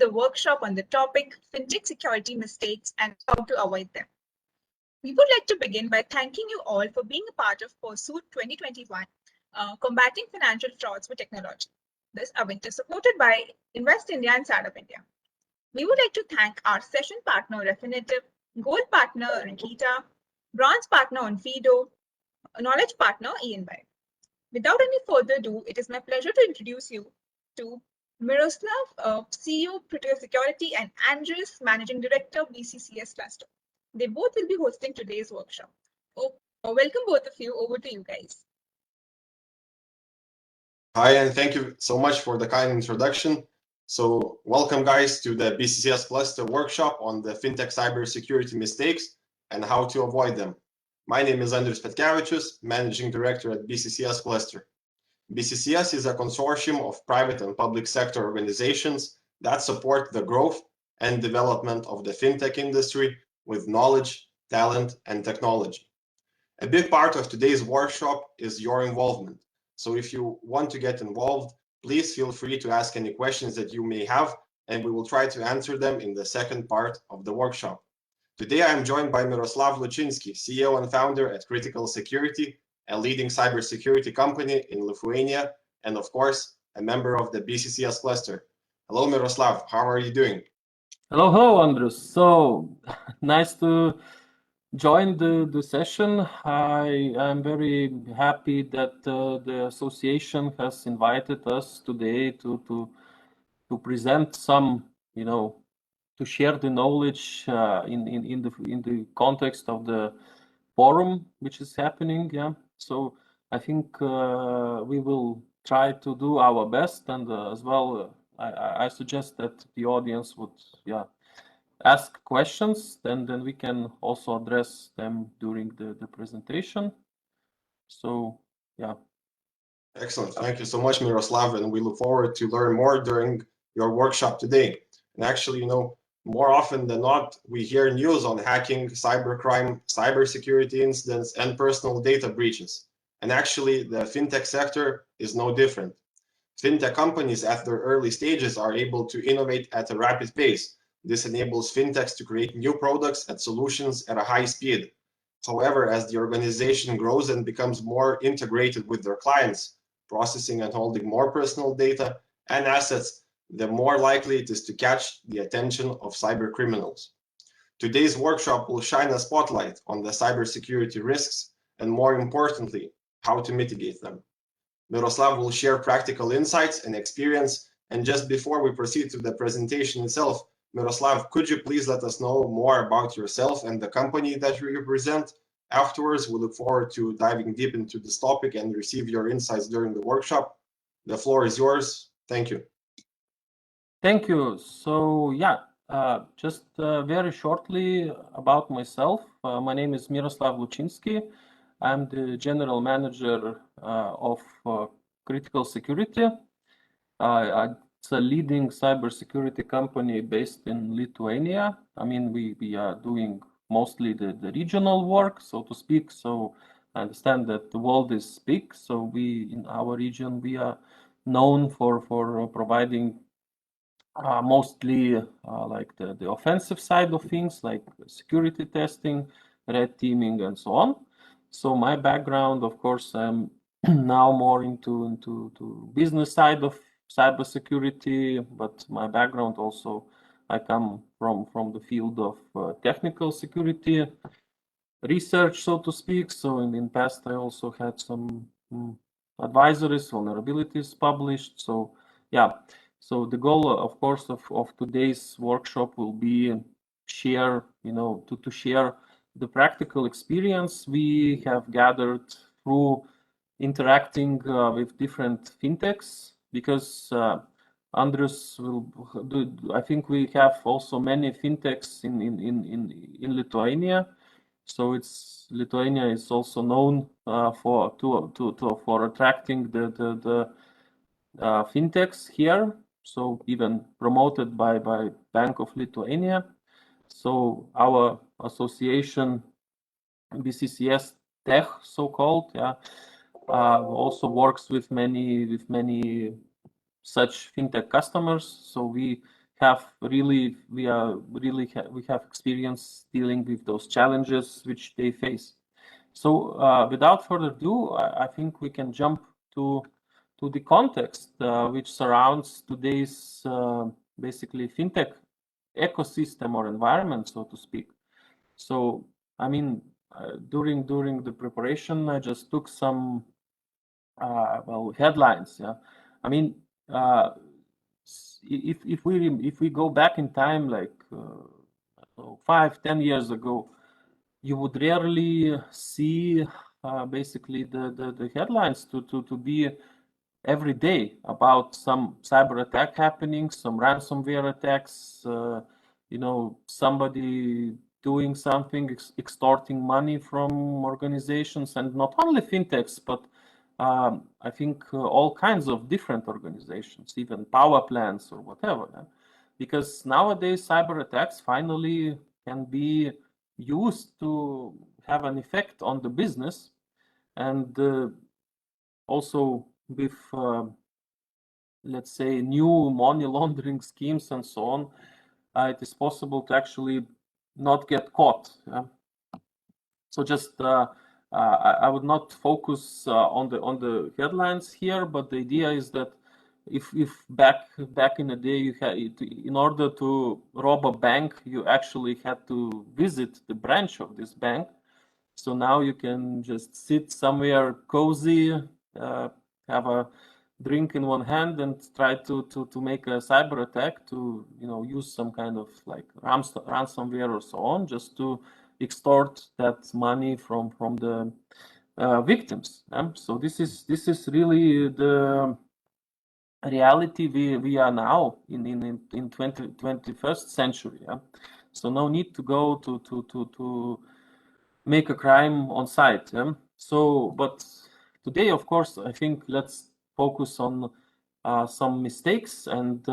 the workshop on the topic Fintech security mistakes and how to avoid them. We would like to begin by thanking you all for being a part of Pursuit 2021, Combating Financial Frauds with Technology. This event is supported by Invest India and Startup India. We would like to thank our session partner Refinitiv, Gold partner Rikita, Bronze partner Onfido, Knowledge partner ENY. Without any further ado, it is my pleasure to introduce you to Miroslav, CEO, Critical Security, and Andrius, Managing Director, BCCS Cluster. They both will be hosting today's workshop. Welcome both of you. Over to you guys. Hi, and thank you so much for the kind introduction. So welcome guys to the BCCS Cluster workshop on the Fintech cybersecurity mistakes and how to avoid them. My name is Andrius Petkevicius, Managing Director at BCCS Cluster. BCCS is a consortium of private and public sector organizations that support the growth and development of the fintech industry with knowledge, talent, and technology. A big part of today's workshop is your involvement. So if you want to get involved, please feel free to ask any questions that you may have, and we will try to answer them in the second part of the workshop. Today, I am joined by Miroslav Lucinskij, CEO and founder at Critical Security, a leading cybersecurity company in Lithuania, and of course, a member of the BCCS cluster. Hello, Miroslav. How are you doing? Hello, Andrius. So nice to join the session. I am very happy that the association has invited us today to present some, to share the knowledge in the context of the forum which is happening. Yeah. So I think we will try to do our best, and as well, I suggest that the audience would, ask questions, then we can also address them during the presentation. So, yeah. Excellent. Thank you so much, Miroslav, and we look forward to learn more during your workshop today. And actually, more often than not, we hear news on hacking, cybercrime, cybersecurity incidents, and personal data breaches. And actually, the fintech sector is no different. Fintech companies at their early stages are able to innovate at a rapid pace. This enables fintechs to create new products and solutions at a high speed. However, as the organization grows and becomes more integrated with their clients, processing and holding more personal data and assets, the more likely it is to catch the attention of cyber criminals. Today's workshop will shine a spotlight on the cybersecurity risks and, more importantly, how to mitigate them. Miroslav will share practical insights and experience, and just before we proceed to the presentation itself, Miroslav, could you please let us know more about yourself and the company that you represent? Afterwards, we look forward to diving deep into this topic and receive your insights during the workshop. The floor is yours. Thank you. Thank you. So, just very shortly about myself. My name is Miroslav Lucinskij. I'm the general manager of Critical Security. It's a leading cybersecurity company based in Lithuania. I mean, we are doing mostly the regional work, so to speak. So I understand that the world is big. So we, in our region, we are known for providing mostly like the offensive side of things, like security testing, red teaming, and so on. So my background, of course, I'm now more into business side of cybersecurity, but my background also, I come from the field of technical security research, so to speak. So in the past, I also had some advisories, vulnerabilities published. So yeah, so the goal, of course, of today's workshop will be share, to share the practical experience we have gathered through interacting with different fintechs, because Andrius will do. I think we have also many fintechs in Lithuania. So Lithuania is also known for attracting the fintechs here. So even promoted by Bank of Lithuania. So our association, BCCS Tech, so-called, also works with many such fintech customers. So we we have experience dealing with those challenges which they face. So without further ado, I think we can jump to the context which surrounds today's basically fintech ecosystem or environment, so to speak. So I mean, during the preparation, I just took some headlines. Yeah, I mean, if we go back in time, like 5-10 years ago, you would rarely see basically the headlines to be every day about some cyber attack happening, some ransomware attacks, somebody doing something, extorting money from organizations, and not only fintechs, but I think all kinds of different organizations, even power plants or whatever. Yeah? Because nowadays cyber attacks finally can be used to have an effect on the business, and also with let's say new money laundering schemes and so on, it is possible to actually not get caught. Yeah? So just I would not focus on the headlines here, but the idea is that if back in the day you had, in order to rob a bank, you actually had to visit the branch of this bank. So now you can just sit somewhere cozy, have a drink in one hand, and try to make a cyber attack, to use some kind of like ransomware or so on, just to extort that money from the victims. So this is really the reality we are now in 21st century. Yeah? So no need to go to make a crime on site. Yeah? So, but today, of course, I think let's focus on some mistakes and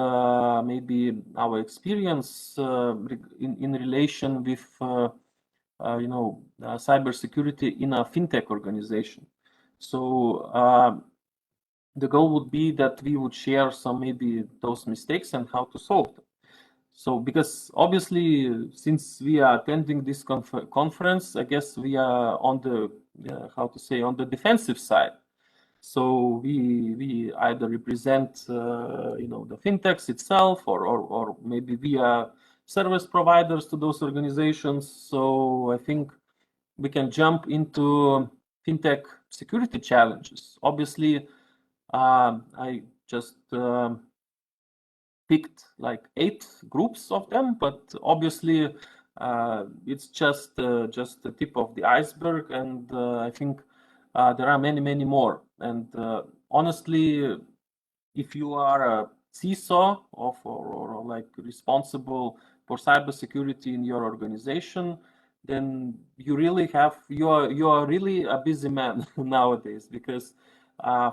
maybe our experience in relation with cybersecurity in a fintech organization. So the goal would be that we would share some maybe those mistakes and how to solve them. So because obviously, since we are attending this conference, I guess we are on the on the defensive side. So we either represent the fintechs itself, or maybe we are service providers to those organizations. So I think we can jump into fintech security challenges. Obviously, I just picked like 8 groups of them, but obviously it's just the tip of the iceberg, and I think there are many more. And honestly, if you are a CISO or like responsible for cybersecurity in your organization, then you are really a busy man nowadays, because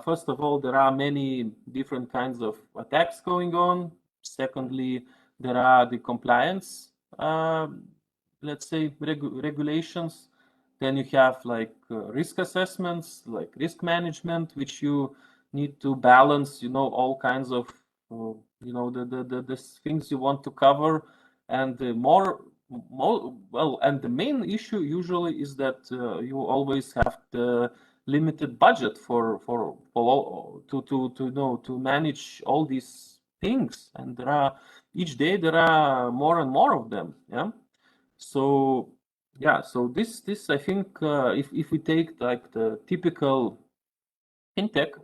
first of all, there are many different kinds of attacks going on. Secondly, there are the compliance, let's say, regulations. Then you have like risk assessments, like risk management, which you need to balance, all kinds of, the things you want to cover. And and the main issue usually is that you always have the limited budget to manage all these things, and each day there are more and more of them. Yeah. So yeah, so this I think if we take like the typical fintech,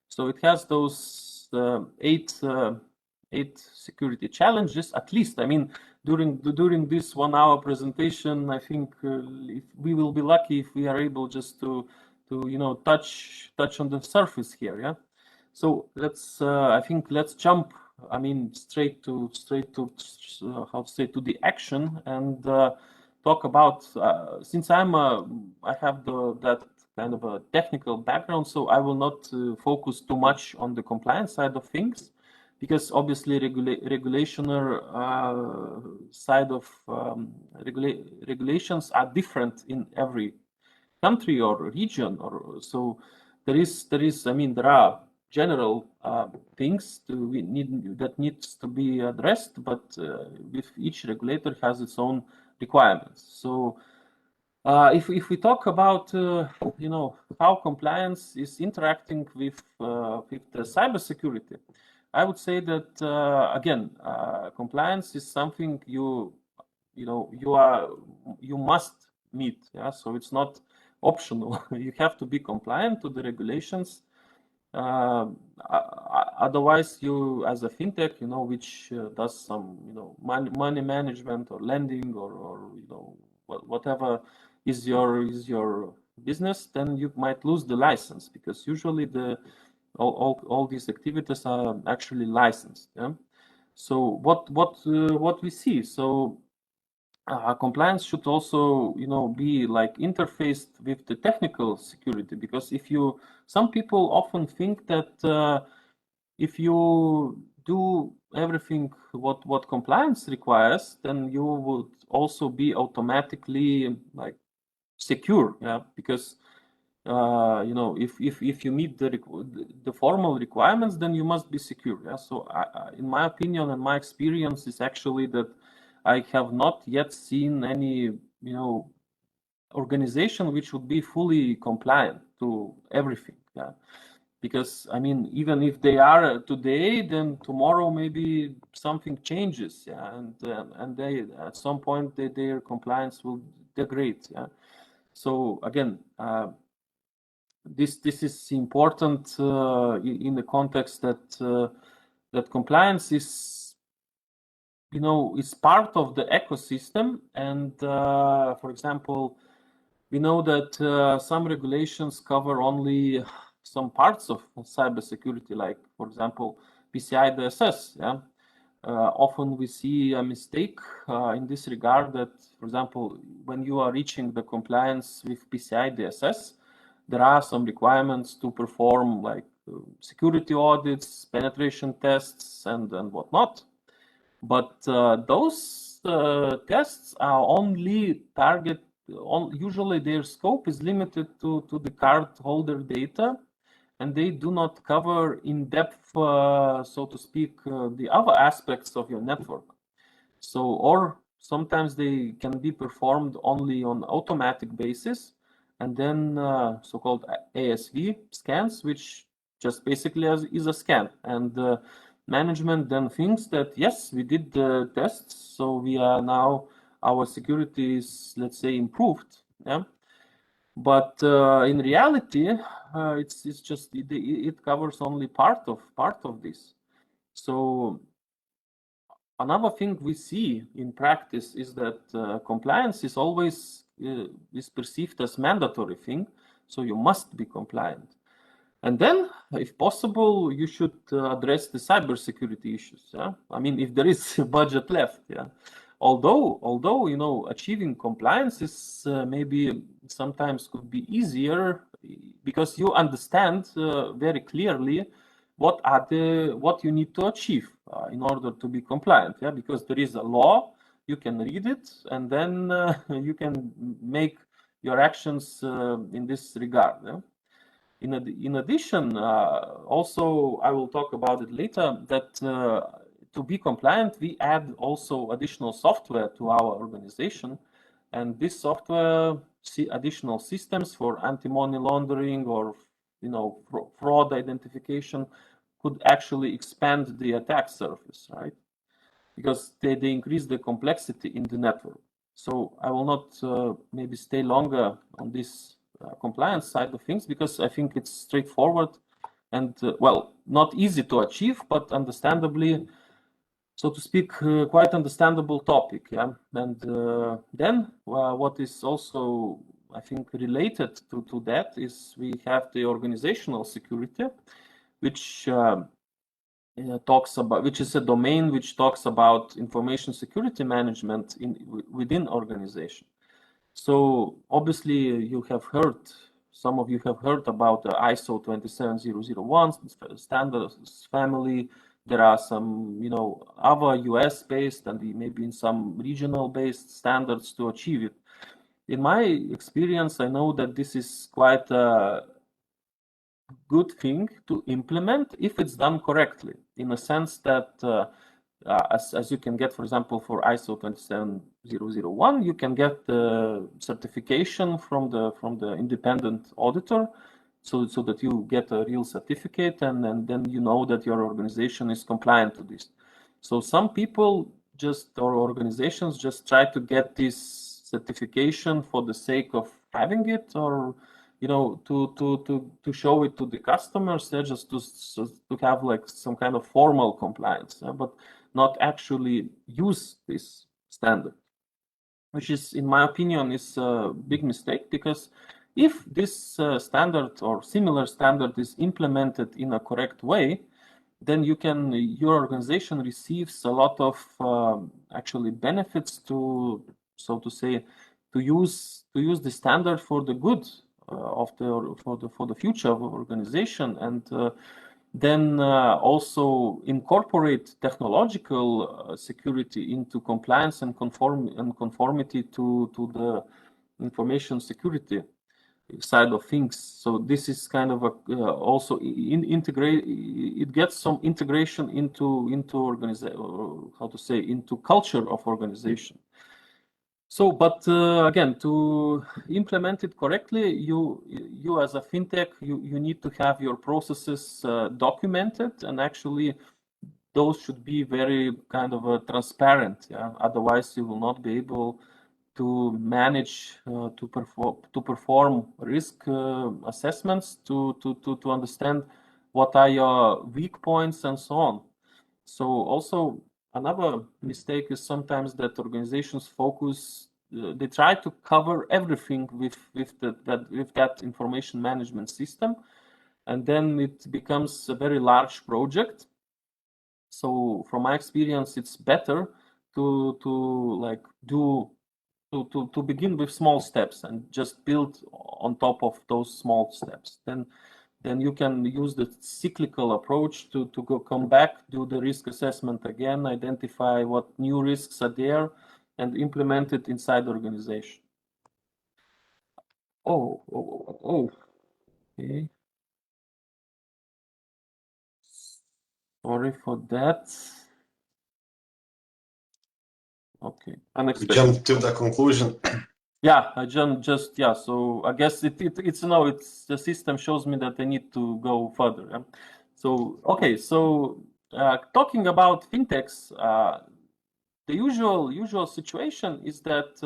so it has those 8 security challenges at least. I mean, during this 1-hour presentation, I think if we will be lucky if we are able just to touch on the surface here. Yeah. So I think let's jump. I mean, straight to how to say, to the action, and talk about since I have that kind of a technical background, so I will not focus too much on the compliance side of things, because obviously regulationer side of regulations are different in every country or region, or so there is I mean, there are general things that needs to be addressed, but with each regulator has its own requirements. So if we talk about how compliance is interacting with the cybersecurity, I would say that again, compliance is something you must meet. Yeah, so it's not optional. You have to be compliant to the regulations. Otherwise, you as a fintech, which does some money management or lending or whatever is your business, then you might lose the license, because usually all these activities are actually licensed. Yeah. So what we see, so compliance should also be like interfaced with the technical security, because some people often think that if you do everything what compliance requires, then you would also be automatically like secure. Yeah, because if you meet the formal requirements, then you must be secure. Yeah. So in my opinion and my experience is actually that I have not yet seen any organization which would be fully compliant to everything. Yeah. Because I mean, even if they are today, then tomorrow maybe something changes. Yeah. And they at some point their compliance will degrade. Yeah. So again, this is important in the context that compliance is is part of the ecosystem. And for example, we know that some regulations cover only some parts of cybersecurity, like for example PCI DSS. Yeah. Often we see a mistake in this regard, that for example when you are reaching the compliance with PCI DSS, there are some requirements to perform like security audits, penetration tests, and whatnot. But those tests are only usually their scope is limited to the card holder data, and they do not cover in depth, so to speak, the other aspects of your network. So, or sometimes they can be performed only on automatic basis, and then so-called ASV scans, which just basically is a scan. And management then thinks that yes, we did the tests, so we are now, our security is, let's say, improved. Yeah. But in reality, it's just it covers only part of this. So another thing we see in practice is that compliance is always is perceived as mandatory thing, so you must be compliant. And then, if possible, you should address the cybersecurity issues. Yeah? I mean, if there is a budget left. Yeah. Although achieving compliance is maybe sometimes could be easier, because you understand very clearly what you need to achieve in order to be compliant. Yeah, because there is a law, you can read it, and then you can make your actions in this regard. Yeah? In addition, also I will talk about it later, that to be compliant, we add also additional software to our organization, and this software additional systems for anti-money laundering or fraud identification could actually expand the attack surface, right? Because they increase the complexity in the network. So I will not maybe stay longer on this compliance side of things, because I think it's straightforward and well, not easy to achieve, but understandably, so to speak, quite understandable topic. Yeah, and then what is also, I think, related to that is we have the organizational security, which talks about, which is a domain which talks about information security management within organization. So obviously you have heard, some of you have heard about the ISO 27001 standards family. There are some, other US based and maybe in some regional based standards to achieve it. In my experience, I know that this is quite good thing to implement if it's done correctly, in a sense that as you can get, for example, for ISO 27001, you can get the certification from the independent auditor, so that you get a real certificate, and then you know that your organization is compliant to this. So some people or organizations just try to get this certification for the sake of having it, or to show it to the customers, just to have like some kind of formal compliance, but not actually use this standard, which is, in my opinion, is a big mistake, because if this standard or similar standard is implemented in a correct way, then your organization receives a lot of actually benefits to, so to say, to use the standard for the good for the future of the organization, and then also incorporate technological security into compliance and conformity to the information security side of things. So this is kind of also integrate. It gets some integration into into culture of organization. So, but again, to implement it correctly, you as a fintech, you need to have your processes documented, and actually those should be very kind of transparent. Yeah, otherwise you will not be able to manage to perform risk assessments, to understand what are your weak points and so on. So also another mistake is sometimes that organizations focus, they try to cover everything with that information management system, and then it becomes a very large project. So from my experience, it's better to begin with small steps and just build on top of those small steps. Then you can use the cyclical approach to come back, do the risk assessment again, identify what new risks are there, and implement it inside the organization. Okay. Sorry for that. Okay, unexpected. We jumped to the conclusion. Yeah, I just yeah. So I guess it's the system shows me that I need to go further. Yeah? So okay, so talking about fintechs, the usual situation is that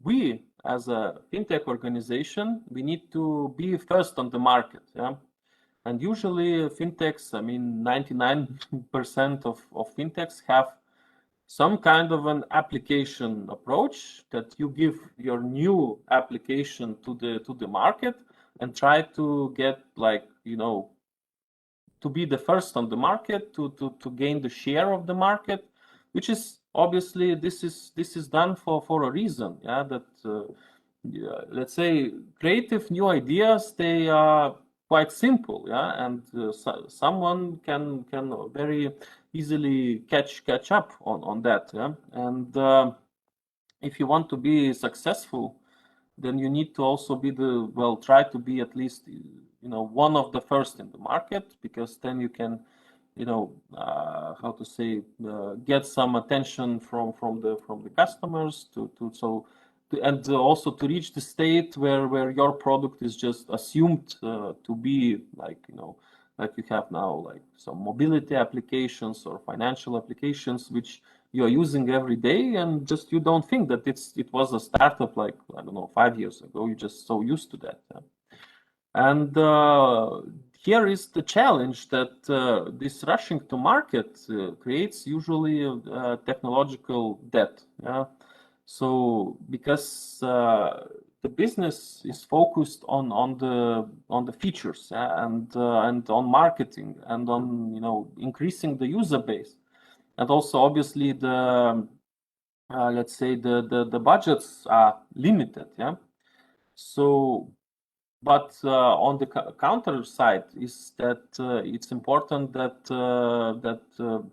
we as a fintech organization, we need to be first on the market. Yeah, and usually fintechs, I mean, 99% of fintechs have some kind of an application approach, that you give your new application to the market and try to get, like, to be the first on the market, to gain the share of the market, which is obviously this is done for a reason. Yeah, that let's say creative new ideas, they are quite simple. Yeah, and someone can very easily catch up on that. Yeah, and if you want to be successful, then you need to also try to be at least one of the first in the market, because then you can get some attention from the customers and also to reach the state where your product is just assumed to be like you have now, like some mobility applications or financial applications which you are using every day, and just you don't think that it was a startup like, I don't know, 5 years ago. You're just so used to that. Yeah? And here is the challenge, that this rushing to market creates usually technological debt. Yeah? So because the business is focused on the features, and on marketing, and on increasing the user base, and also obviously the let's say the budgets are limited. Yeah. So, but on the counter side is that it's important that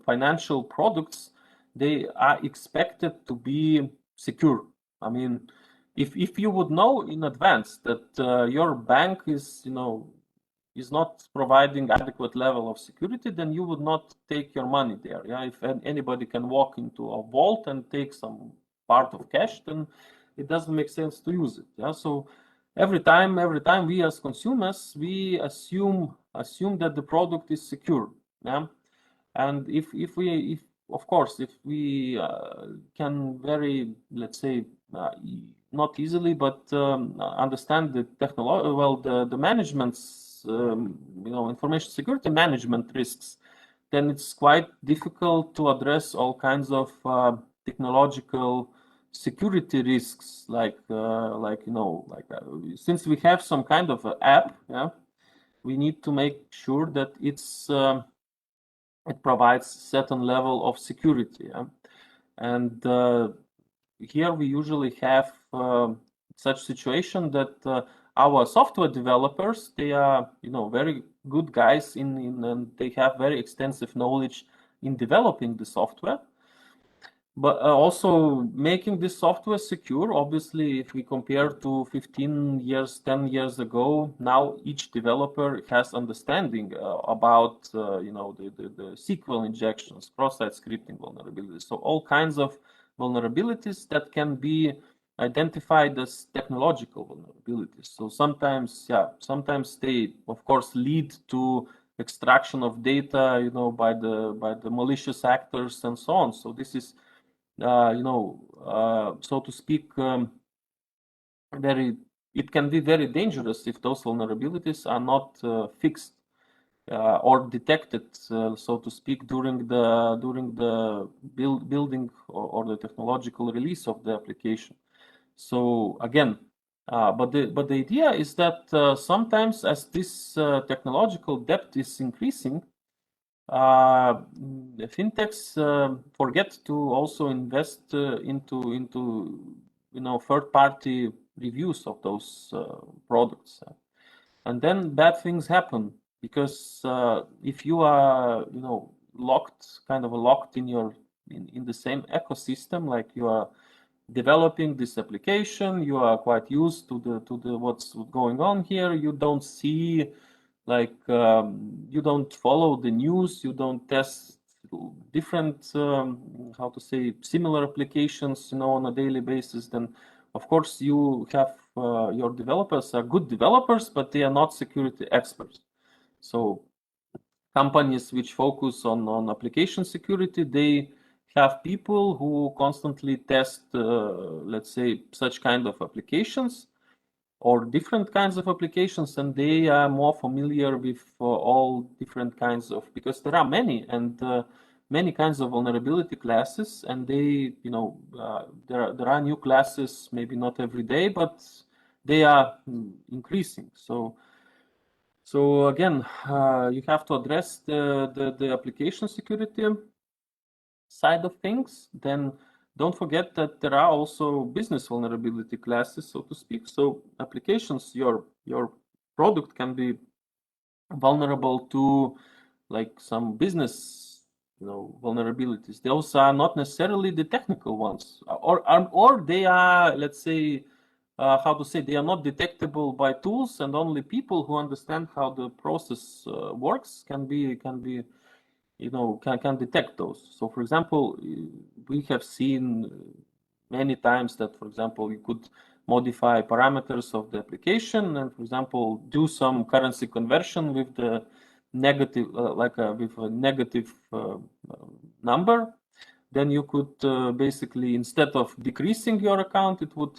financial products, they are expected to be secure. I mean, if you would know in advance that your bank is is not providing adequate level of security, then you would not take your money there. Yeah, if anybody can walk into a vault and take some part of cash, then it doesn't make sense to use it. Yeah, so every time we as consumers, we assume that the product is secure. Yeah, and if of course if we can very, let's say, not easily, but understand the technology, well, the management's information security management risks, then it's quite difficult to address all kinds of technological security risks, like since we have some kind of app, yeah, we need to make sure that it provides certain level of security, yeah? And here we usually have such situation that our software developers, they are very good guys and they have very extensive knowledge in developing the software, but also making this software secure. Obviously, if we compare to 15 years, 10 years ago, now each developer has understanding about the SQL injections, cross-site scripting vulnerabilities. So all kinds of vulnerabilities that can be identified as technological vulnerabilities. So sometimes they, of course, lead to extraction of data, by the malicious actors and so on. So this is so to speak, it can be very dangerous if those vulnerabilities are not fixed or detected, so to speak, during the building or the technological release of the application. So again, but the idea is that sometimes as this technological depth is increasing, fintechs forget to also invest into third-party reviews of those products, and then bad things happen, because if you are locked in the same ecosystem, like you are developing this application, you are quite used to the what's going on here, you don't see, like you don't follow the news, you don't test different similar applications on a daily basis, then of course you have your developers are good developers, but they are not security experts. So companies which focus on application security, they have people who constantly test let's say such kind of applications or different kinds of applications, and they are more familiar with all different kinds of, because there are many kinds of vulnerability classes, and they there are new classes, maybe not every day, but they are increasing. So again, you have to address the application security side of things. Then don't forget that there are also business vulnerability classes, so to speak. So applications, your product can be vulnerable to like some business vulnerabilities. Those are not necessarily the technical ones, or they are, let's say, they are not detectable by tools, and only people who understand how the process works can detect those. So for example, we have seen many times that, for example, you could modify parameters of the application and, for example, do some currency conversion with the negative, with a negative number. Then you could basically, instead of decreasing your account, it would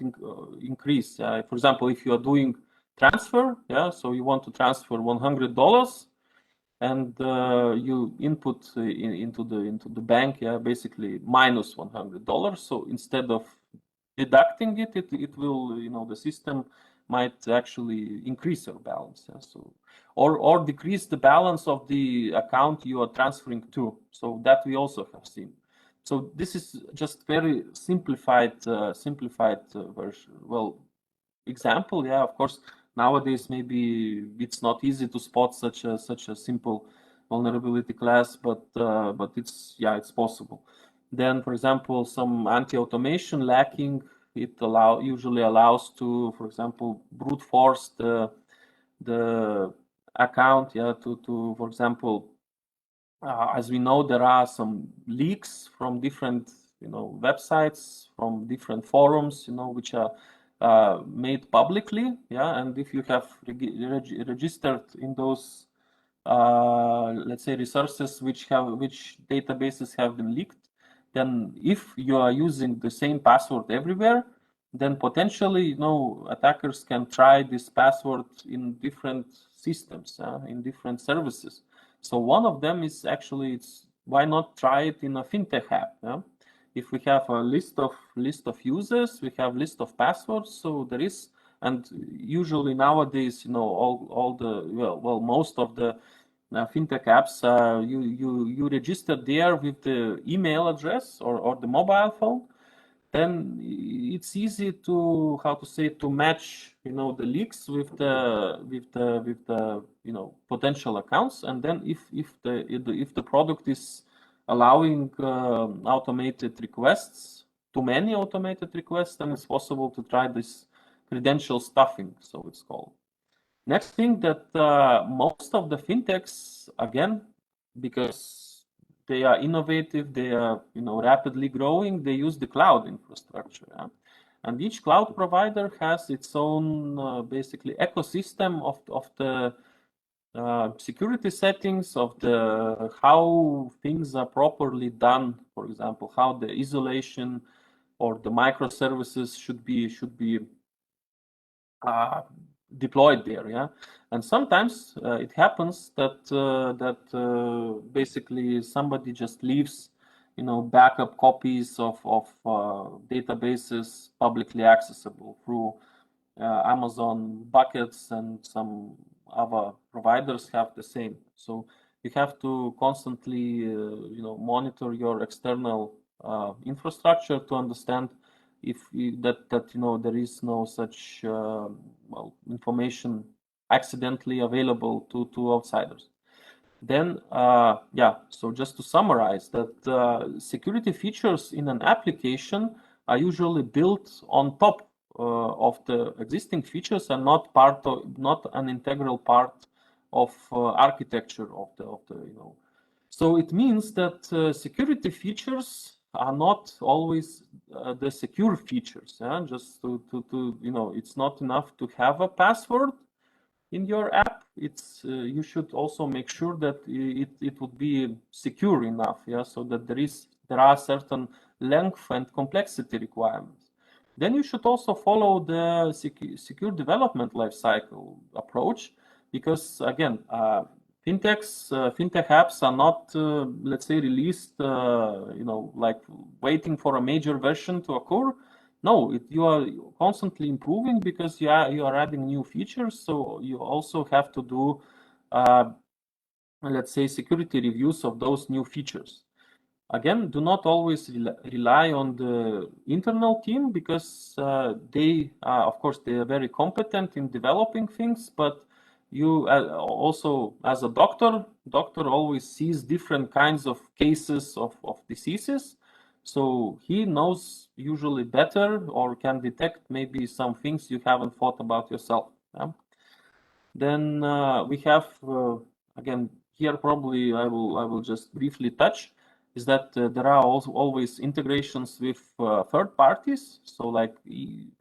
increase. For example, if you are doing transfer, so you want to transfer $100, and you input into the bank, basically minus $100. So instead of deducting it will, the system might actually increase your balance. So or decrease the balance of the account you are transferring to. So that we also have seen. So this is just very simplified version. Well, example, of course. Nowadays, maybe it's not easy to spot such a simple vulnerability class, but it's possible. Then, for example, some anti-automation lacking, it usually allows to, for example, brute force the account, yeah, to for example, as we know, there are some leaks from different, websites, from different forums, which are made publicly, yeah. And if you have registered in those, let's say, resources which databases have been leaked, then if you are using the same password everywhere, then potentially, attackers can try this password in different systems, in different services. So one of them is actually, it's why not try it in a fintech app? Yeah? If we have a list of users, we have list of passwords. So there is, and usually nowadays, all the most of the fintech apps, you register there with the email address or the mobile phone. Then it's easy to, how to say, to match, the leaks with the potential accounts. And then if the product is allowing automated requests, too many automated requests, then it's possible to try this credential stuffing, so it's called. Next thing, that most of the fintechs, again, because they are innovative, they are rapidly growing, they use the cloud infrastructure. Yeah? And each cloud provider has its own basically ecosystem of the security settings, of the how things are properly done. For example, how the isolation or the microservices should be deployed there, yeah. And sometimes it happens that basically somebody just leaves, backup copies of databases publicly accessible through Amazon buckets, and some other providers have the same. So you have to constantly, monitor your external infrastructure to understand if that there is no such information accidentally available to outsiders. Then so just to summarize, that security features in an application are usually built on top of the existing features, and not an integral part of architecture of the So it means that security features are not always the secure features. Yeah? Just to it's not enough to have a password in your app. It's you should also make sure that it would be secure enough. Yeah, so that there are certain length and complexity requirements. Then you should also follow the secure development lifecycle approach, because again, fintech apps are not, let's say, released, like waiting for a major version to occur. No, you are constantly improving, because you are adding new features. So you also have to do, let's say, security reviews of those new features. Again, do not always rely on the internal team, because they, of course, they are very competent in developing things, but you also, as a doctor always sees different kinds of cases of diseases. So he knows usually better, or can detect maybe some things you haven't thought about yourself. Yeah? Then we have, again, here probably I will just briefly touch, is that there are also always integrations with third parties. So like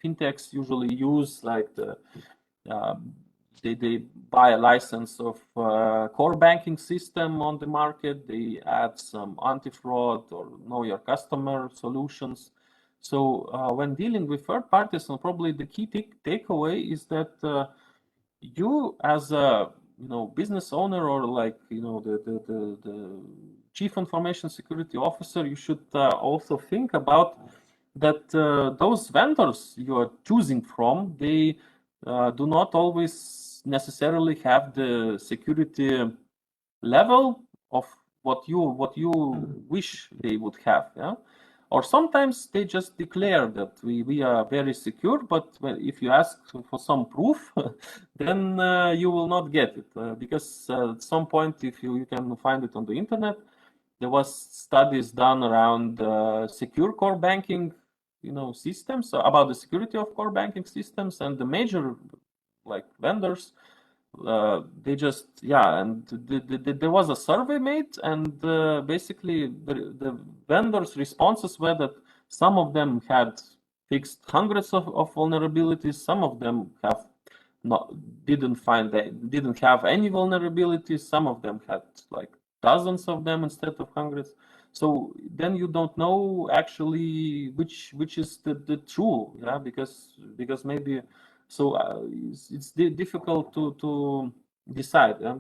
fintechs usually use like the they buy a license of core banking system on the market. They add some anti-fraud or know your customer solutions. So when dealing with third parties, and probably the key takeaway is that you, as a business owner, or like the chief information security officer, you should also think about that those vendors you are choosing from, they do not always necessarily have the security level of what you wish they would have. Yeah. Or sometimes they just declare that we are very secure, but if you ask for some proof, then you will not get it, because at some point, if you can find it on the internet, there was studies done around secure core banking systems, about the security of core banking systems, and the major like vendors they just, yeah, and there was a survey made, and basically the vendors' responses were that some of them had fixed hundreds of vulnerabilities, some of them have not didn't have any vulnerabilities, some of them had like dozens of them instead of hundreds. So then you don't know actually which is the true, yeah, because maybe so it's difficult to decide, yeah,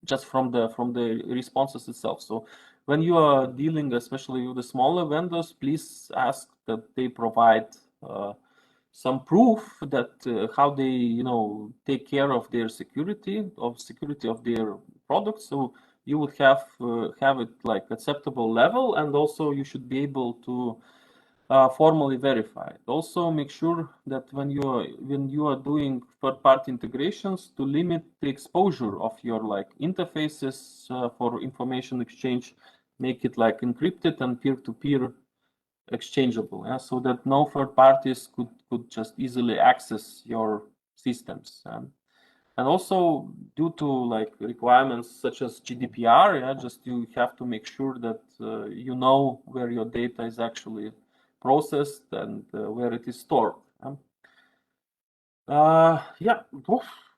just from the responses itself. So when you are dealing, especially with the smaller vendors, please ask that they provide some proof that how they take care of their security of their products. So you would have it like acceptable level, and also you should be able to formally verify it. Also, make sure that when you are doing third-party integrations, to limit the exposure of your like interfaces for information exchange, make it like encrypted and peer-to-peer exchangeable, yeah? So that no third parties could just easily access your systems. And also, due to like requirements such as GDPR, yeah, just you have to make sure that you know where your data is actually processed and where it is stored. Yeah,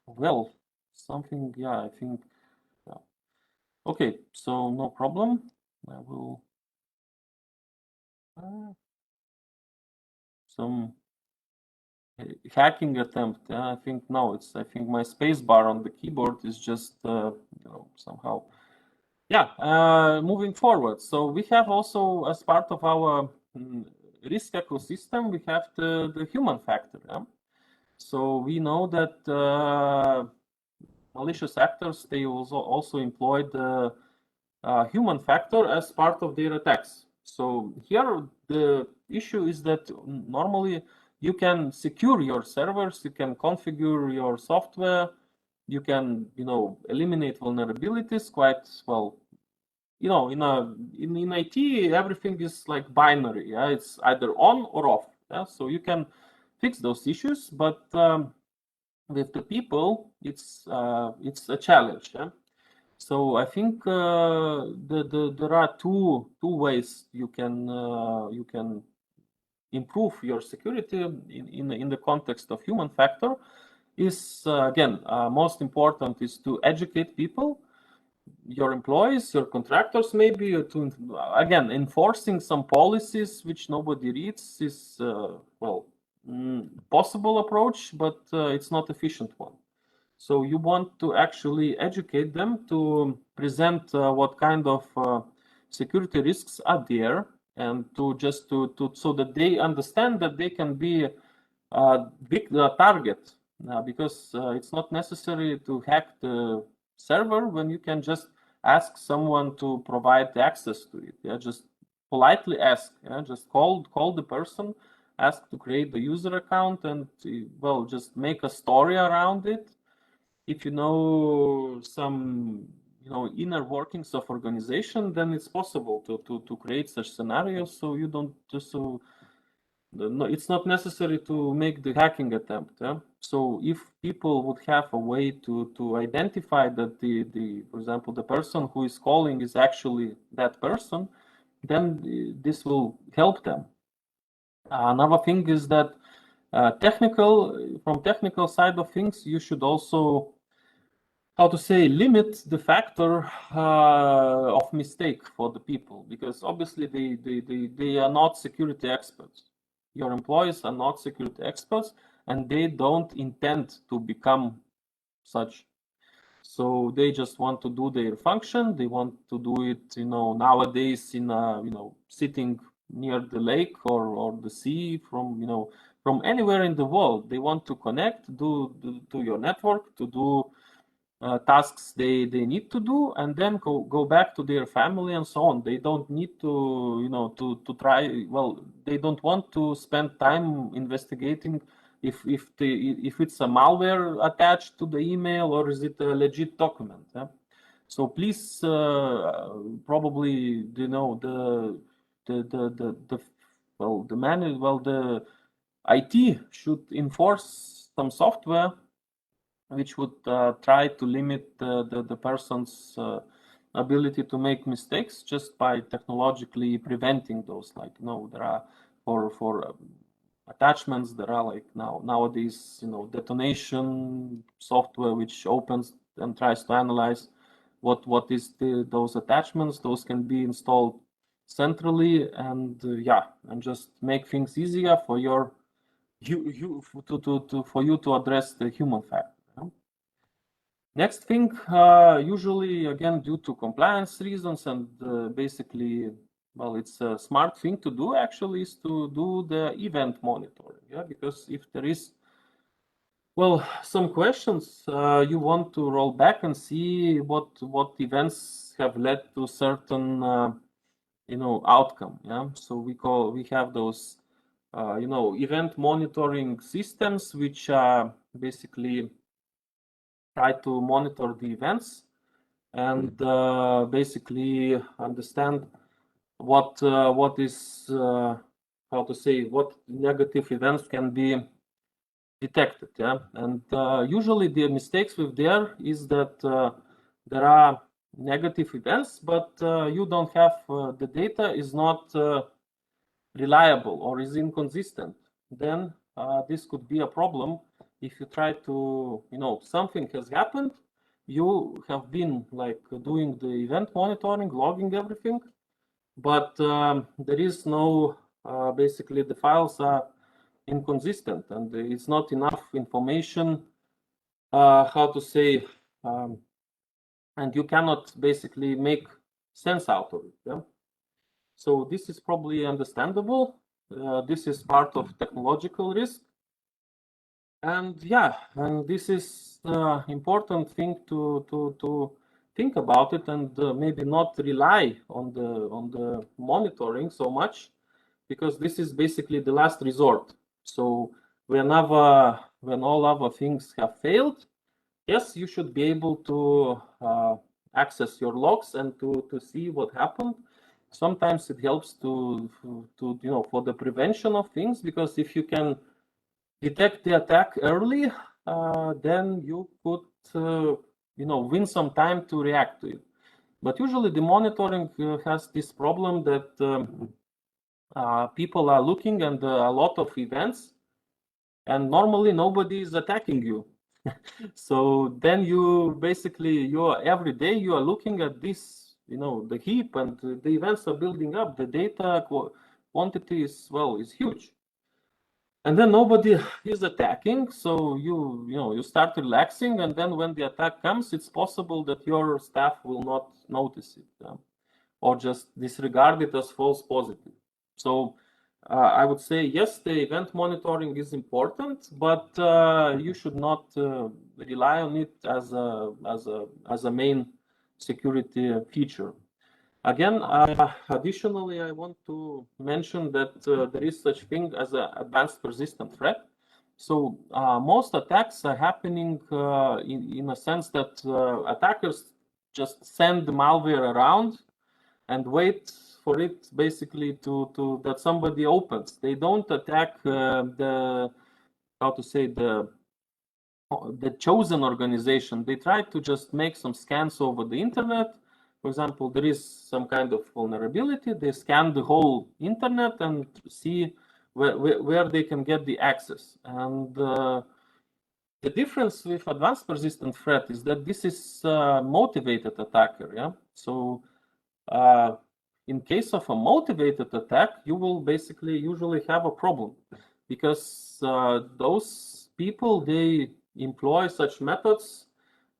well, something, yeah, I think, yeah. Okay, so no problem. I will some hacking attempt. I think no, I think my space bar on the keyboard is just somehow. Yeah, moving forward. So we have also, as part of our risk ecosystem, we have the human factor. Yeah? So we know that malicious actors, they also employ the human factor as part of their attacks. So here the issue is that normally you can secure your servers, you can configure your software, you can eliminate vulnerabilities quite well. In IT everything is like binary. Yeah, it's either on or off. Yeah, so you can fix those issues, but with the people it's a challenge. Yeah? So I think there are two ways you can improve your security in the context of human factor. Is again most important is to educate people, your employees, your contractors, maybe to again enforcing some policies which nobody reads is possible approach, but it's not efficient one. So you want to actually educate them to present what kind of security risks are there, and to so that they understand that they can be a big target, because it's not necessary to hack the server when you can just ask someone to provide access to it. Yeah, just politely ask. Yeah, just call the person, ask to create the user account, and just make a story around it. If you know some inner workings of organization, then it's possible to create such scenarios, so you don't no, it's not necessary to make the hacking attempt. Yeah? So if people would have a way to identify that for example, the person who is calling is actually that person, then this will help them. Another thing is that from technical side of things, you should also, how to say, limit the factor of mistake for the people, because obviously they are not security experts. Your employees are not security experts, and they don't intend to become such. So they just want to do their function. They want to do it, nowadays in sitting near the lake or the sea, from anywhere in the world. They want to connect, to your network, to do tasks they need to do, and then go back to their family and so on. They don't need to to try. Well, they don't want to spend time investigating if it's a malware attached to the email, or is it a legit document. Yeah? So please, probably the IT should enforce some software which would try to limit the person's ability to make mistakes just by technologically preventing those. Like, there are for attachments, there are like nowadays, detonation software which opens and tries to analyze what is those attachments. Those can be installed centrally, and and just make things easier for for you to address the human factor. Next thing, usually again due to compliance reasons and basically, well, it's a smart thing to do actually, is to do the event monitoring. Because if there is, well, some questions, you want to roll back and see what events have led to certain outcome. So we have those event monitoring systems which basically try to monitor the events and basically understand what is how to say, what negative events can be detected. And usually the mistakes with there is that there are negative events, but you don't have the data is not reliable or is inconsistent. Then this could be a problem. If you try to, something has happened, you have been like doing the event monitoring, logging everything, but there is no, basically the files are inconsistent and it's not enough information, how to say, and you cannot basically make sense out of it. So this is probably understandable. This is part of technological risk. And and this is important thing to think about it, and maybe not rely on the monitoring so much, because this is basically the last resort. So when all other things have failed, yes, you should be able to access your logs and to see what happened. Sometimes it helps to for the prevention of things, because if you can detect the attack early, then you could win some time to react to it. But usually the monitoring has this problem that people are looking at a lot of events, and normally nobody is attacking you. So then you every day you are looking at this, the heap, and the events are building up. The data quantity is huge. And then nobody is attacking, so you start relaxing, and then when the attack comes, it's possible that your staff will not notice it, or just disregard it as false positive. So I would say yes, the event monitoring is important, but you should not rely on it as a main security feature. Again, additionally, I want to mention that there is such thing as an advanced persistent threat. So most attacks are happening in a sense that attackers just send the malware around and wait for it basically to that somebody opens. They don't attack the chosen organization. They try to just make some scans over the internet. For example, there is some kind of vulnerability. They scan the whole internet and see where they can get the access. And the difference with advanced persistent threat is that this is a motivated attacker. So in case of a motivated attack, you will basically usually have a problem, because those people, they employ such methods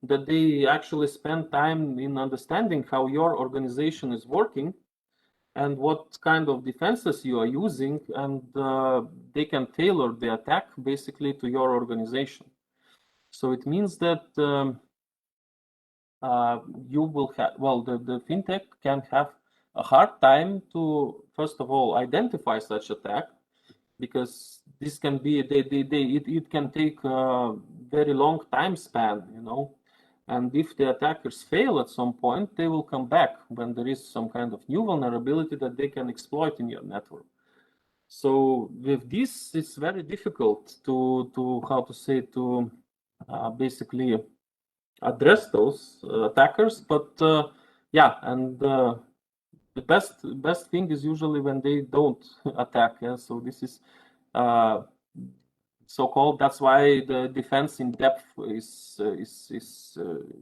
that they actually spend time in understanding how your organization is working and what kind of defenses you are using, and they can tailor the attack basically to your organization. So it means that you will have, the fintech can have a hard time to, first of all, identify such attack, because this can be, it can take a very long time span, and if the attackers fail at some point, they will come back when there is some kind of new vulnerability that they can exploit in your network. So with this, it's very difficult to basically address those attackers. But yeah, and the best thing is usually when they don't attack. Yeah? So this is so-called. That's why the defense in depth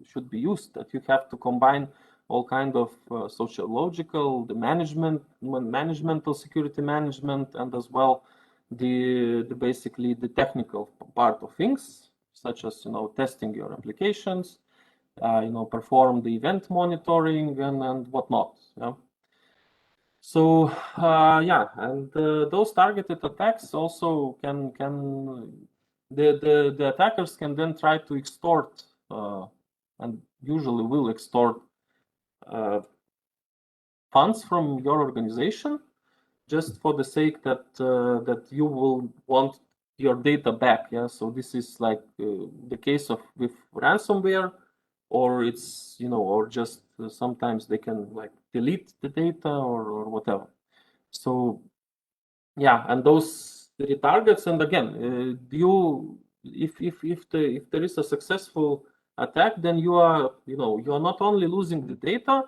should be used. That you have to combine all kind of sociological, the managemental security management, and as well the basically the technical part of things, such as testing your applications, perform the event monitoring and whatnot. Yeah. So yeah, and those targeted attacks also can the attackers can then try to extort and usually will extort funds from your organization just for the sake that that you will want your data back. Yeah, so this is like the case of with ransomware, or it's or just sometimes they can like delete the data or whatever. So yeah, and those retargets, and again, if there is a successful attack, then you are not only losing the data,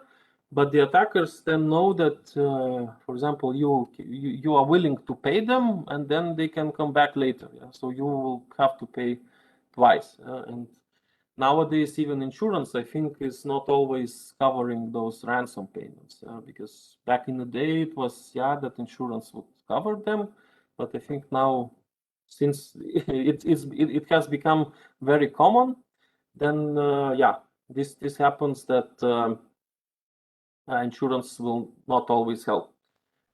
but the attackers then know that, for example, you are willing to pay them, and then they can come back later. Yeah? So you will have to pay twice. And nowadays, even insurance, I think, is not always covering those ransom payments, because back in the day it was that insurance would cover them, but I think now, since it has become very common, then this happens that insurance will not always help.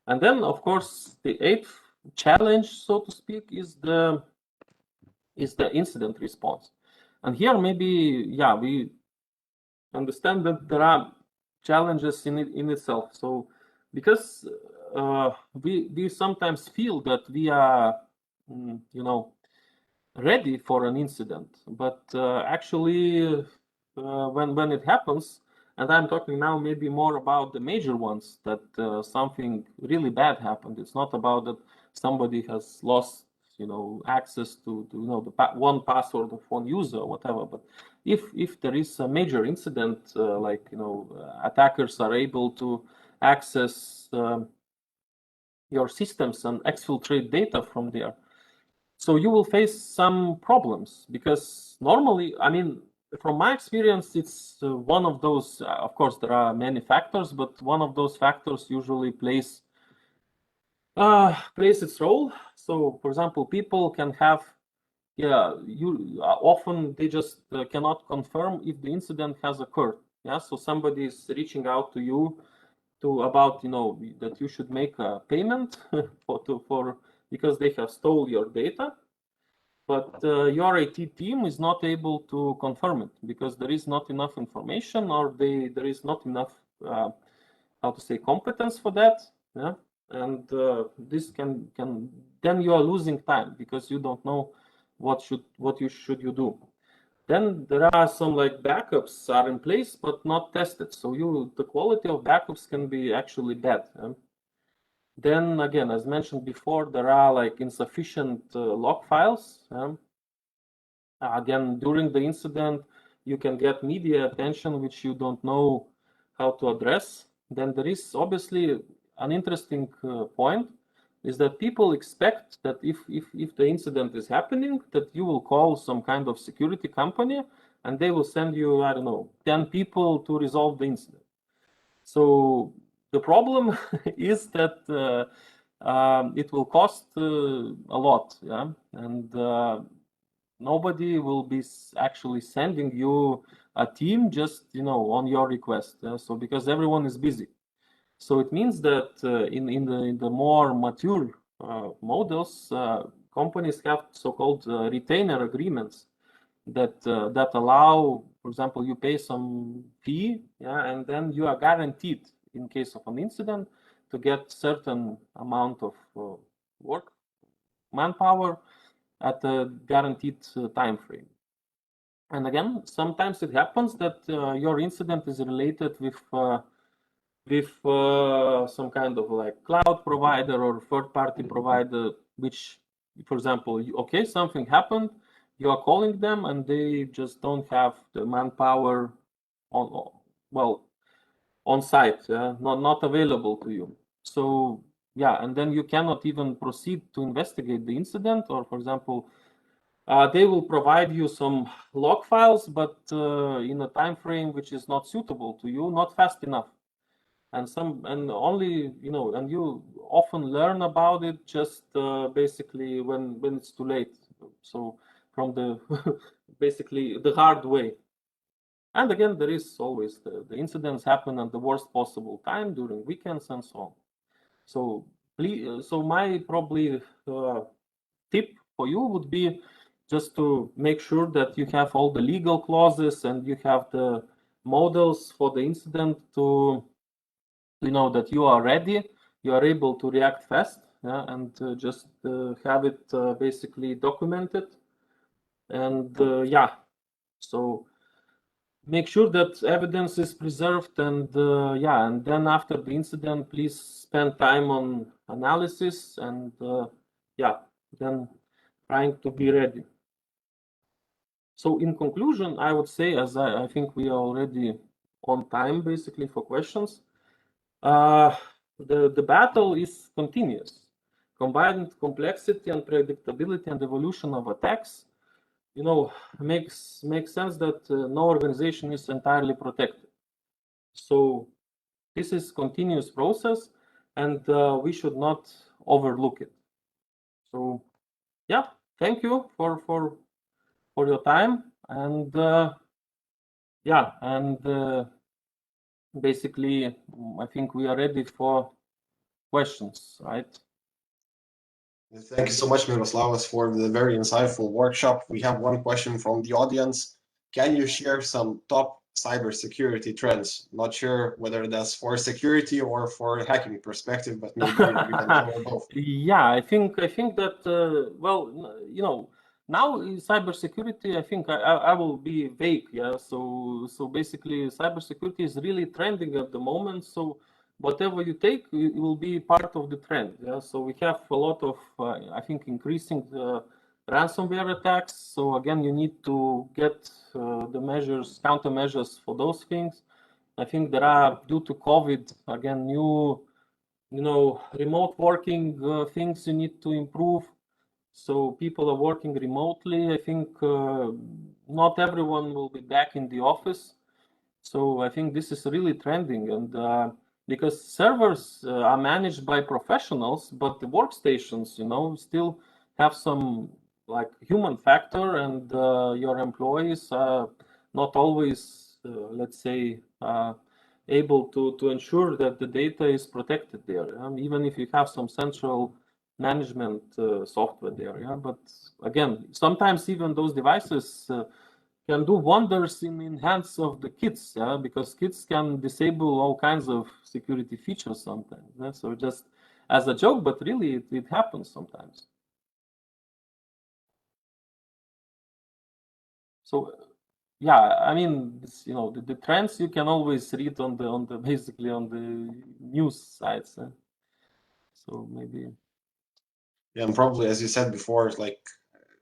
And then, of course, the eighth challenge, so to speak, is the incident response. And here maybe we understand that there are challenges in itself. So because we sometimes feel that we are ready for an incident, but actually when it happens, and I'm talking now maybe more about the major ones, that something really bad happened. It's not about that somebody has lost access to the one password of one user or whatever, but if there is a major incident, like attackers are able to access your systems and exfiltrate data from there, so you will face some problems, because normally, I mean, from my experience, it's one of those, of course there are many factors, but one of those factors usually plays its role. So for example, people can have often they just cannot confirm if the incident has occurred. So somebody is reaching out to you about that you should make a payment for because they have stole your data, but your IT team is not able to confirm it because there is not enough information, or there is not enough how to say competence for that. And this can then you are losing time because you don't know what you should do. Then there are some like backups are in place but not tested, so the quality of backups can be actually bad. Then again, as mentioned before, there are like insufficient log files. Again, during the incident, you can get media attention which you don't know how to address. Then there is obviously an interesting point, is that people expect that if the incident is happening, that you will call some kind of security company and they will send you, I don't know, 10 people to resolve the incident. So the problem is that it will cost a lot, and nobody will be actually sending you a team just on your request. So because everyone is busy, so it means that in the more mature models, companies have so-called retainer agreements that allow, for example, you pay some fee, and then you are guaranteed in case of an incident to get certain amount of work manpower at a guaranteed time frame. And again, sometimes it happens that your incident is related with some kind of like cloud provider or third-party provider, which, for example, okay, something happened, you are calling them and they just don't have the manpower on site, not available to you. So yeah, and then you cannot even proceed to investigate the incident, or for example, they will provide you some log files, but in a time frame which is not suitable to you, not fast enough. And only, and you often learn about it just basically when it's too late. So from the basically the hard way. And again, there is always the incidents happen at the worst possible time during weekends and so on. So please, so my probably tip for you would be just to make sure that you have all the legal clauses and you have the models for the incident to know that you are ready, you are able to react fast, and just have it basically documented. And yeah, so make sure that evidence is preserved, and yeah, and then after the incident, please spend time on analysis and yeah, then trying to be ready. So in conclusion, I would say, as I think we are already on time basically for questions, the battle is continuous. Combined complexity and predictability and evolution of attacks, makes sense that no organization is entirely protected. So this is continuous process, and we should not overlook it. So yeah, thank you for your time, and yeah, and basically I think we are ready for questions, right? Thank you so much, Miroslav, for the very insightful workshop. We have one question from the audience. Can you share some top cybersecurity trends? Not sure whether that's for security or for hacking perspective, but maybe we can cover both. Yeah, I think that well, now in cybersecurity, I think I will be vague. Yeah, so basically, cybersecurity is really trending at the moment. So whatever you take, it will be part of the trend. Yeah, so we have a lot of I think increasing ransomware attacks. So again, you need to get the countermeasures for those things. I think there are, due to COVID, again, new remote working things you need to improve. So people are working remotely. I think not everyone will be back in the office. So I think this is really trending, and because servers are managed by professionals, but the workstations, still have some like human factor, and your employees are not always, let's say, able to ensure that the data is protected there, even if you have some central management software there. Yeah, but again, sometimes even those devices can do wonders in hands of the kids, yeah, because kids can disable all kinds of security features sometimes. Yeah? So just as a joke, but really it happens sometimes. So yeah, I mean, the trends you can always read on the basically on the news sites. So maybe. Yeah, and probably as you said before, like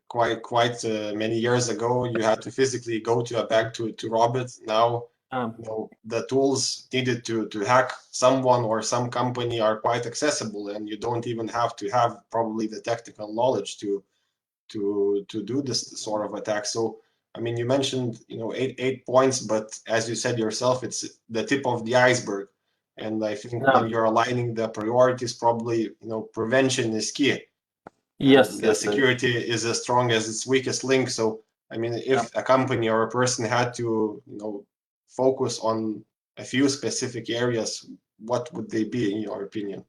quite many years ago, you had to physically go to a bank to rob it. Now, the tools needed to hack someone or some company are quite accessible, and you don't even have to have probably the technical knowledge to do this sort of attack. So I mean, you mentioned eight points, but as you said yourself, it's the tip of the iceberg. And I think when you're aligning the priorities, probably prevention is key. Yes, the security is as strong as its weakest link. So I mean, if a company or a person had to focus on a few specific areas, what would they be in your opinion?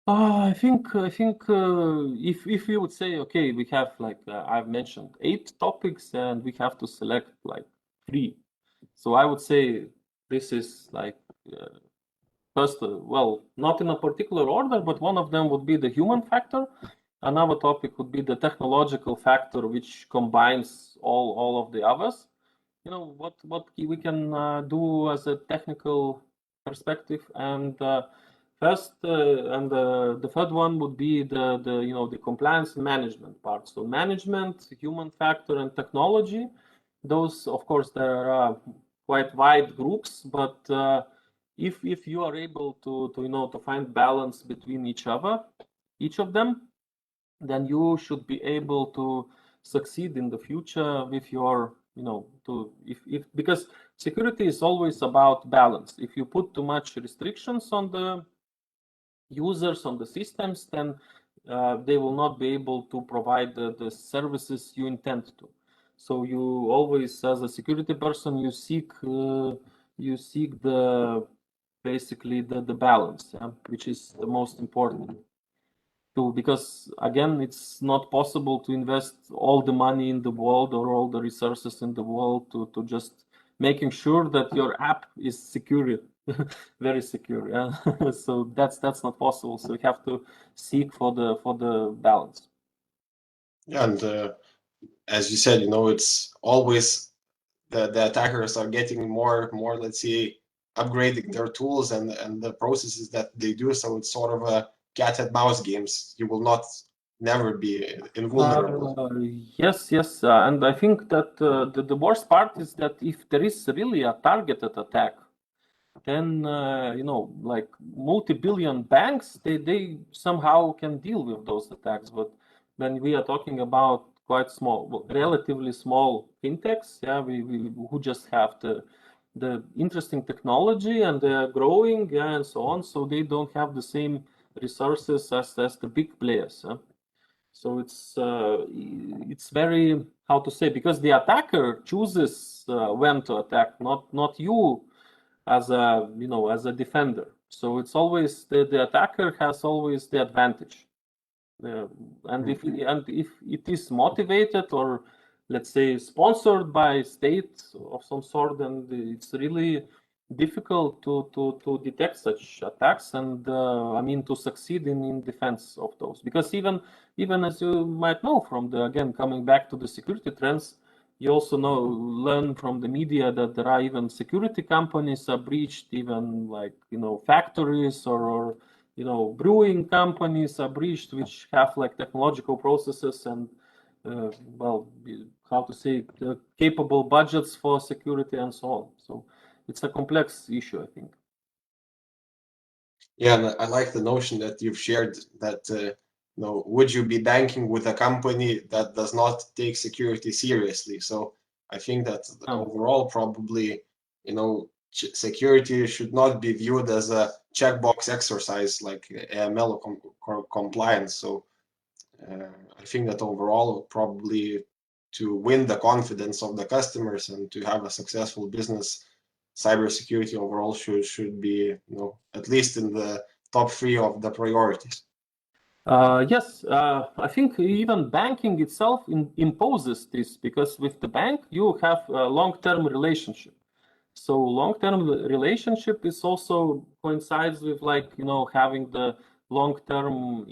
I think if we would say, okay, we have like I've mentioned 8 topics and we have to select like 3. So I would say this is like first, well, not in a particular order, but one of them would be the human factor. Another topic would be the technological factor, which combines all of the others. What we can do as a technical perspective, and First, and the third one would be the compliance and management part. So management, human factor, and technology. Those, of course, there are quite wide groups, but if you are able to find balance between each of them, then you should be able to succeed in the future with your because security is always about balance. If you put too much restrictions on the users, on the systems, then they will not be able to provide the services you intend to. So you always, as a security person, you seek the basically the balance, which is the most important. Because again, it's not possible to invest all the money in the world or all the resources in the world to just making sure that your app is secure, very secure. Yeah? So that's not possible. So you have to seek for the balance. Yeah, and as you said, it's always the attackers are getting more, let's say, upgrading their tools and the processes that they do. So it's sort of a cat and mouse games. You will never be invulnerable. Yes, and I think that the worst part is that if there is really a targeted attack, then like multi-billion banks, they somehow can deal with those attacks. But when we are talking about quite small, relatively small fintechs, yeah, we who just have the interesting technology and they are growing, yeah, and so on. So they don't have the same resources as the big players. So it's very, how to say, because the attacker chooses when to attack, not you as a defender. So it's always the attacker has always the advantage. And if it is motivated or let's say sponsored by state of some sort, then it's really difficult to detect such attacks and I mean to succeed in defense of those, because even as you might know from again coming back to the security trends, you also learn from the media that there are even security companies are breached, even like factories or brewing companies are breached, which have like technological processes and well, how to say, capable budgets for security and so on. So it's a complex issue, I think. Yeah, and I like the notion that you've shared that would you be banking with a company that does not take security seriously? So I think that overall, probably, security should not be viewed as a checkbox exercise like AML compliance. So I think that overall, probably to win the confidence of the customers and to have a successful business, cybersecurity overall should be, at least in the top 3 of the priorities. Yes, I think even banking itself imposes this, because with the bank you have a long-term relationship. So long-term relationship is also coincides with having the long-term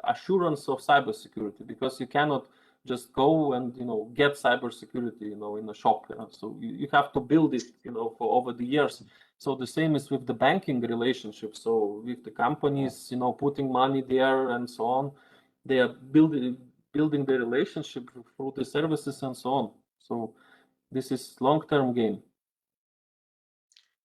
assurance of cybersecurity, because you cannot just go and get cybersecurity in a shop. So you have to build it for over the years. So the same is with the banking relationship. So with the companies putting money there and so on, they are building the relationship through the services and so on. So this is long-term game.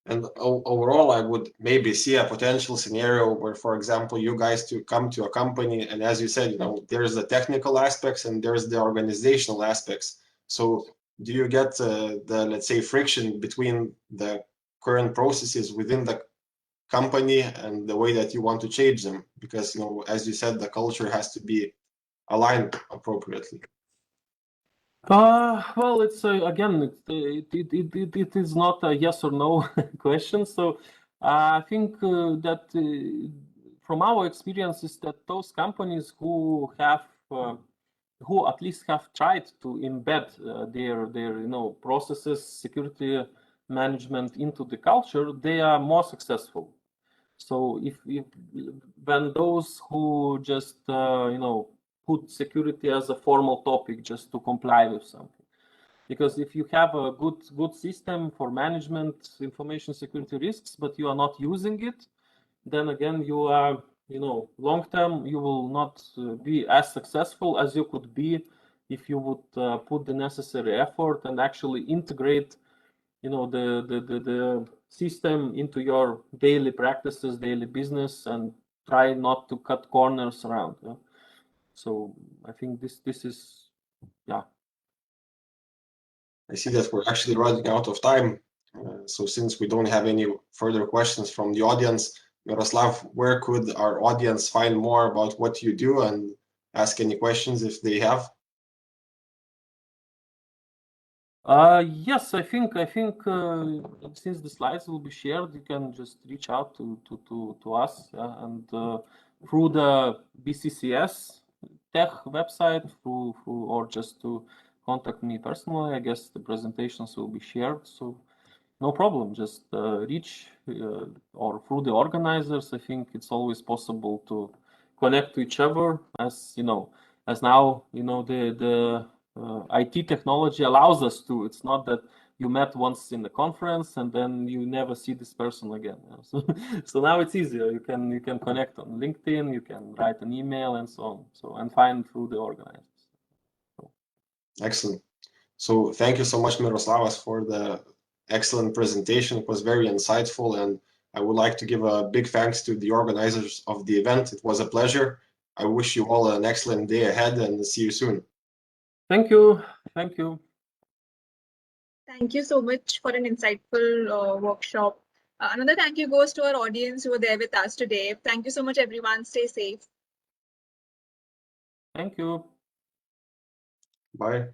And overall, I would maybe see a potential scenario where, for example, you guys to come to a company, and as you said, there's the technical aspects and there's the organizational aspects. So do you get the, let's say, friction between the current processes within the company and the way that you want to change them? Because, as you said, the culture has to be aligned appropriately. Well, it's again, it is not a yes or no question. So I think that from our experiences, that those companies who at least have tried to embed their processes, security management into the culture, they are more successful. So if when those who just put security as a formal topic just to comply with something, because if you have a good system for management information security risks but you are not using it, then again you are, long term you will not be as successful as you could be if you would put the necessary effort and actually integrate, the system into your daily practices, daily business, and try not to cut corners around. Yeah? So I think this is, yeah. I see that we're actually running out of time. So since we don't have any further questions from the audience, Miroslav, where could our audience find more about what you do and ask any questions if they have? Yes, I think since the slides will be shared, you can just reach out to us, and through the BCCS tech website, through or just to contact me personally. I guess the presentations will be shared, so no problem. Just reach or through the organizers. I think it's always possible to connect to each other, as as now the IT technology allows us to. It's not that you met once in the conference and then you never see this person again. So now it's easier. You can connect on LinkedIn, you can write an email, and so on. So and find through the organizers. Excellent. So thank you so much, Miroslavas, for the excellent presentation. It was very insightful, and I would like to give a big thanks to the organizers of the event. It was a pleasure. I wish you all an excellent day ahead and see you soon. Thank you. Thank you. Thank you so much for an insightful workshop. Another thank you goes to our audience who were there with us today. Thank you so much, everyone. Stay safe. Thank you. Bye.